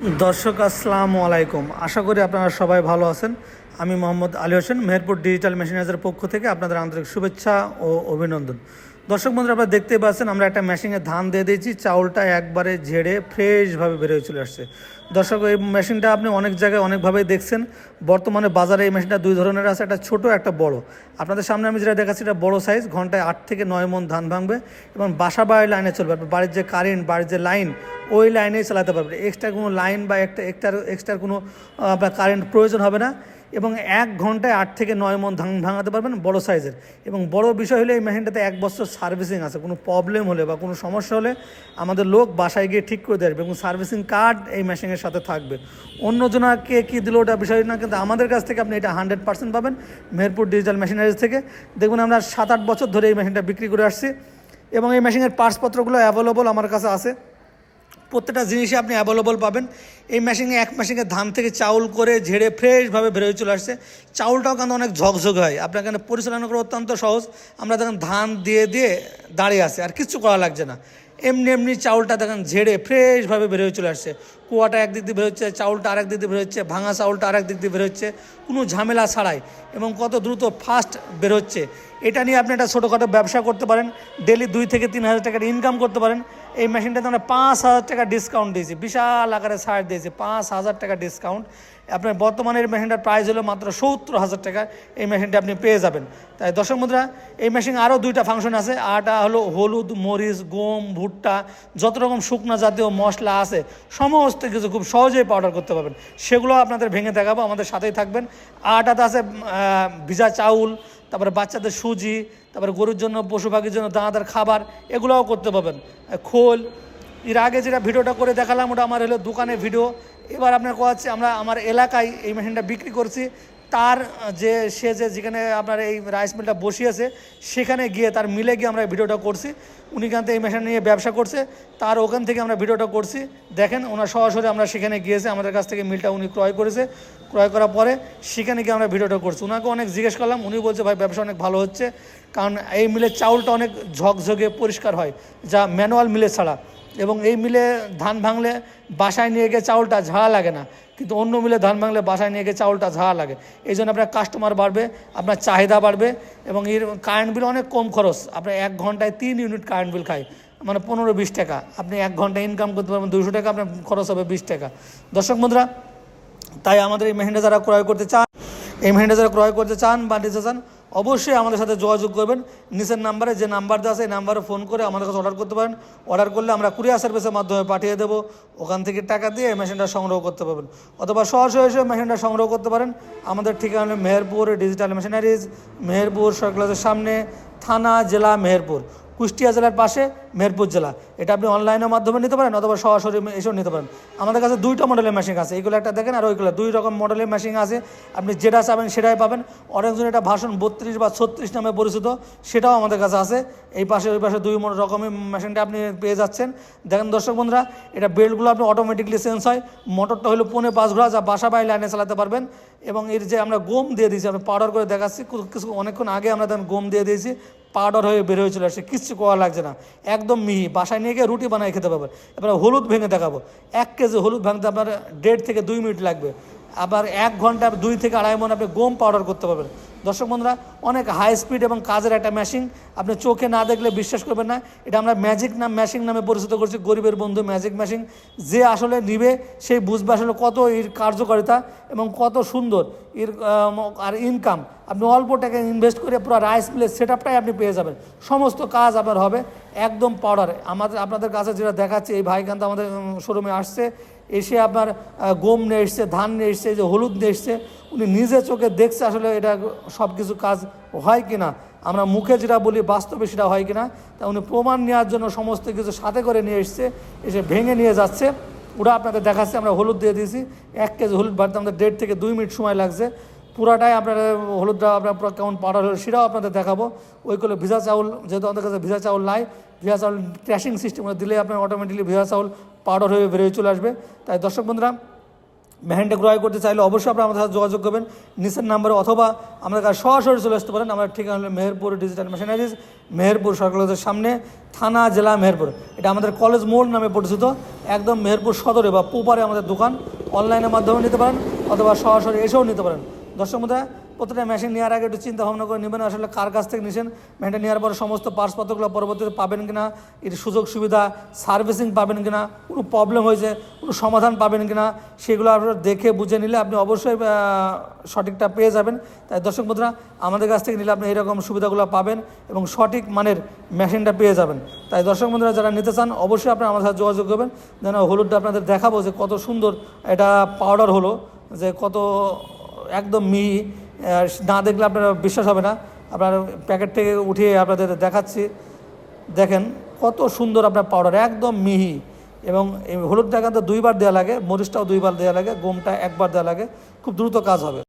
দর্শক আসসালামু আলাইকুম। আশা করি আপনারা সবাই ভালো আছেন। আমি মোহাম্মদ আলী হোসেন, মেহেরপুর ডিজিটাল মেশিনাইজের পক্ষ থেকে আপনাদের আন্তরিক শুভেচ্ছা ও অভিনন্দন। দর্শক বন্ধুরা, আপনারা দেখতেই পাচ্ছেন আমরা একটা মেশিনে ধান দিয়ে দিয়েছি, চাউলটা একবারে ঝেড়ে ফ্রেশভাবে বেরোয় চলে আসছে। দর্শক, এই মেশিনটা আপনি অনেক জায়গায় অনেকভাবেই দেখছেন। বর্তমানে বাজারে এই মেশিনটা দুই ধরনের আছে, একটা ছোট একটা বড়। আপনাদের সামনে আমি যেটা দেখাচ্ছি এটা বড় সাইজ, ঘন্টায় 8 থেকে 9 মণ ধান ভাঙবে এবং বাসা বাড়ির লাইনে চলবে। আপনার বাড়ির যে কারেন্ট, বাড়ির যে লাইন, ওই লাইনেই চালাতে পারবেন। এক্সট্রা কোনো লাইন বা এক্সট্রা কোনো আপনার কারেন্ট প্রয়োজন হবে না এবং 1 ঘন্টায় 8 থেকে 9 মণ ধান ভাঙাতে পারবেন বড় সাইজের। এবং বড় বিষয় হলে এই মেশিনটাতে 1 বছর সার্ভিসিং আছে। কোনো প্রবলেম হলে বা কোনো সমস্যা হলে আমাদের লোক বাসায় গিয়ে ঠিক করে দেবে এবং সার্ভিসিং কার্ড এই মেশিনের সাথে থাকবে। অন্যজনকে কী দিল ওটা বিষয় না, কিন্তু আমাদের কাছ থেকে আপনি এটা 100% পাবেন মেহেরপুর ডিজিটাল মেশিনারিজ থেকে। দেখুন, আমরা 7-8 বছর ধরে এই মেশিনটা বিক্রি করে আসছি এবং এই মেশিনের পার্টসপত্রগুলো অ্যাভেলেবল আমার কাছে আছে। প্রত্যেকটা জিনিসই আপনি অ্যাভেলেবল পাবেন। এই মেশিনে এক মেশিনে ধান থেকে চাউল করে ঝেড়ে ফ্রেশভাবে বেরোয় চলে আসছে। চাউলটাও কিন্তু অনেক ঝকঝকে হয়, আপনার এখানে পরিচালনা করা অত্যন্ত সহজ। আমরা দেখেন ধান দিয়ে দিয়ে দাঁড়িয়ে আছে, আর কিচ্ছু করা লাগছে না। এমনি এমনি চাউলটা দেখেন ঝেড়ে ফ্রেশভাবে বেরোয় চলে আসছে। কুয়াটা একদিক দিয়ে বেরোচ্ছে, চাউলটা আরেক দিক দিয়ে বেরোচ্ছে, ভাঙা চাউলটা আরেক দিক দিয়ে বেরোচ্ছে, কোনো ঝামেলা ছাড়াই এবং কত দ্রুত ফাস্ট বেরোচ্ছে। এটা নিয়ে আপনি একটা ছোটোখাটো ব্যবসা করতে পারেন, ডেলি 2 থেকে 3 হাজার টাকার ইনকাম করতে পারেন। এই মেশিনটাতে আমরা 5,000 টাকা ডিসকাউন্ট দিয়েছি, বিশাল আকারে ছাড় দিয়েছি, 5,000 টাকা ডিসকাউন্ট। আপনার বর্তমানের মেশিনটার প্রাইস হলো মাত্র 70,000 টাকা। এই মেশিনটা আপনি পেয়ে যাবেন। তাই দর্শক বন্ধুরা, এই মেশিন আরও 2টা ফাংশন আছে। আরটা হলো হলুদ, মরিচ, গম, ভুট্টা, যত রকম শুকনো জাতীয় মশলা আছে সমস্ত কিছু খুব সহজেই পাউডার করতে পারবেন। সেগুলো আপনাদের ভেঙে দেখাবো, আমাদের সাথেই থাকবেন। আরটাতে আছে ভিজা চাউল, তারপরে বাচ্চাদের সুজি, তারপরে গরুর জন্য, পশু পাখির জন্য দানাদার খাবার, এগুলোও করতে পারবেন। খোল, এর আগে যেটা ভিডিওটা করে দেখালাম ওটা আমার হলো দোকানের ভিডিও। এবার আপনার কোয়াচ্ছে আমরা আমার এলাকায় এই মেশিনটা বিক্রি করছি। তার যেখানে আপনার এই রাইস মিলটা বসিয়েছে সেখানে গিয়ে তার মিলে গিয়ে আমরা এই ভিডিওটা করছি। উনি কিন্তু এই মেশিন নিয়ে ব্যবসা করছে, তার ওখান থেকে আমরা ভিডিওটা করছি। দেখেন, ওনার সরাসরি আমরা সেখানে গিয়েছি, আমাদের কাছ থেকে মিলটা উনি ক্রয় করেছে। ক্রয় করার পরে সেখানে গিয়ে আমরা ভিডিওটা করছি। ওনাকে অনেক জিজ্ঞেস করলাম, উনি বলছে ভাই ব্যবসা অনেক ভালো হচ্ছে, কারণ এই মিলের চাউলটা অনেক ঝকঝকে পরিষ্কার হয়, যা ম্যানুয়াল মিলে ছাড়া। এবং এই মিলে ধান ভাঙলে বাসায় নিয়ে গিয়ে চাউলটা ঝাড়া লাগে না, কিন্তু অন্য মিলে ধান ভাঙলে বাসায় নিয়ে গিয়ে চাউলটা ঝাড়া লাগে। এই জন্য আপনার কাস্টমার বাড়বে, আপনার চাহিদা বাড়বে এবং এর কারেন্ট বিল অনেক কম খরচ। আপনার 1 ঘন্টায় 3 ইউনিট কারেন্ট বিল খায়, মানে 15-20 টাকা। আপনি 1 ঘন্টায় ইনকাম করতে পারবেন 200 টাকা, আপনার খরচ হবে 20 টাকা। দর্শক বন্ধুরা, তাই আমাদের এই মেশিনটা যারা ক্রয় করতে চান, বা নিতে চান, অবশ্যই আমাদের সাথে যোগাযোগ করবেন। নিচের নাম্বারে যে নাম্বার দেওয়া আছে এই নাম্বারে ফোন করে আমাদের কাছে অর্ডার করতে পারেন। অর্ডার করলে আমরা কুরিয়ার সার্ভিসের মাধ্যমে পাঠিয়ে দেবো, ওখান থেকে টাকা দিয়ে এই মেশিনটা সংগ্রহ করতে পারবেন। অথবা সরাসরি এসে মেশিনটা সংগ্রহ করতে পারেন। আমাদের ঠিকানা মেহেরপুর ডিজিটাল মেশিনারিজ, মেহেরপুর সরকারের সামনে, থানা, জেলা মেহেরপুর, কুষ্টিয়া জেলার পাশে মেহেরপুর জেলা। এটা আপনি অনলাইনের মাধ্যমে নিতে পারেন অথবা সরাসরি এসেও নিতে পারেন। আমাদের কাছে 2টা মডেলের মেশিন আছে, এইগুলো একটা দেখেন আর ওইগুলো 2 রকম মডেলের মেশিন আছে। আপনি যেটা চাবেন সেটাই পাবেন। অনেকজন এটা ভার্সন 32 বা 36 নামে পরিচিত, সেটাও আমাদের কাছে আছে। এই পাশে ওই পাশে 2 রকমের মেশিনটা আপনি পেয়ে যাচ্ছেন। দেখেন দর্শক বন্ধুরা, এটা বেল্টগুলো আপনি অটোমেটিকলি চেঞ্জ হয়। মোটরটা হলো 5.5 ঘোড়া, যা বাসা বাড়ি লাইনে চালাতে পারবেন। এবং এর যে আমরা গম দিয়ে দিয়েছি, আমি পাউডার করে দেখাচ্ছি, অনেকক্ষণ আগে আমরা দেখেন গম দিয়ে দিয়েছি, পাউডার হয়ে বের হয়ে চলে আসছে, কিচ্ছু করা লাগছে না, একদম মিহি। বাসায় নিয়ে গিয়ে রুটি বানিয়ে খেতে পারবেন। এবার হলুদ ভেঙে দেখাবো। 1 কেজি হলুদ ভাঙতে আপনার 1.5 থেকে 2 মিনিট লাগবে। আবার 1 ঘন্টা 2 থেকে 2.5 মণ আপনি গম পাউডার করতে পারবেন। দর্শক বন্ধুরা, অনেক হাই স্পিড এবং কাজের একটা মেশিন, আপনি চোখে না দেখলে বিশ্বাস করবেন না। এটা আমরা ম্যাজিক মেশিন নামে পরিচিত করছি, গরিবের বন্ধু ম্যাজিক মেশিন। যে আসলে নিবে সেই বুঝবে আসলে কত এর কার্যকারিতা এবং কত সুন্দর এর আর ইনকাম। আপনি অল্প টাকা ইনভেস্ট করে পুরো রাইস মিলের সেট আপটাই আপনি পেয়ে যাবেন, সমস্ত কাজ আপনার হবে একদম পাউডার। আপনাদের কাছে যেটা দেখাচ্ছে, এই ভাই কিন্তু আমাদের শোরুমে আসছে, এসে আপনার গম নিয়ে এসছে, ধান নিয়ে এসছে, যে হলুদ নিয়ে এসছে। উনি নিজে চোখে দেখছে আসলে এটা সব কিছু কাজ হয় কি না, আমরা মুখে যেটা বলি বাস্তবে সেটা হয় কি না। তা উনি প্রমাণ নেওয়ার জন্য সমস্ত কিছু সাথে করে নিয়ে এসছে, এসে ভেঙে নিয়ে যাচ্ছে। ওরা আপনাদের দেখাচ্ছে। আমরা হলুদ দিয়ে দিয়েছি, 1 কেজি হলুদ বাড়তে আমাদের 1.5 থেকে 2 মিনিট সময় লাগছে। পুরাটাই আপনার হলুদটা আপনার পুরো কেমন পাউডার হলো সেটাও আপনাদের দেখাবো। ওইগুলো ভিজা চাউল, যেহেতু আমাদের কাছে ভিজা চাউল নাই, ভিজা চাউল ক্র্যাশিং সিস্টেম দিলে আপনার অটোমেটিকলি ভিজা চাউল পাউডার হয়ে বেরিয়ে চলে আসবে। তাই দর্শক বন্ধুরা, মেশিনটা ক্রয় করতে চাইলে অবশ্যই আপনারা আমাদের সাথে যোগাযোগ করবেন নিচের নাম্বারে, অথবা আমাদের কাছে সরাসরি চলে আসতে পারেন। আমার ঠিকানা হলো মেহেরপুর ডিজিটাল মেশিনারিজ, মেহেরপুর সরকার কলেজের সামনে, থানা জেলা মেহেরপুর। এটা আমাদের কলেজ মোড় নামে পরিচিত, একদম মেহেরপুর সদরে বা পুপারে আমাদের দোকান। অনলাইনের মাধ্যমে নিতে পারেন অথবা সরাসরি এসেও নিতে পারেন। দর্শক বন্ধুরা, প্রত্যেকটা মেশিন নেওয়ার আগে একটু চিন্তা ভাবনা করে নেবেন আসলে কার কাছ থেকে নিয়েছেন। মেশিনটা নেওয়ার পরে সমস্ত পার্টসপত্রগুলো পরবর্তীতে পাবেন কিনা, এর সুযোগ সুবিধা, সার্ভিসিং পাবেন কিনা, কোনো প্রবলেম হয়েছে কোনো সমাধান পাবেন কিনা, সেগুলো আপনারা দেখে বুঝে নিলে আপনি অবশ্যই সঠিকটা পেয়ে যাবেন। তাই দর্শক বন্ধুরা, আমাদের কাছ থেকে নিলে আপনি এইরকম সুবিধাগুলো পাবেন এবং সঠিক মানের মেশিনটা পেয়ে যাবেন। তাই দর্শক বন্ধুরা, যারা নিতে চান অবশ্যই আপনারা আমার সাথে যোগাযোগ করবেন। যেন হলুদটা আপনাদের দেখাবো যে কত সুন্দর এটা পাউডার হলো, যে কত একদম মিহি, না দেখলে আপনারা বিশ্বাস হবে না। আপনার প্যাকেট থেকে উঠিয়ে আপনাদের দেখাচ্ছি, দেখেন কত সুন্দর আপনার পাউডার, একদম মিহি। এবং এই হলুদটা কিন্তু 2বার দেওয়া লাগে, মরিচটাও 2বার দেওয়া লাগে, গমটা 1বার দেওয়া লাগে, খুব দ্রুত কাজ হবে।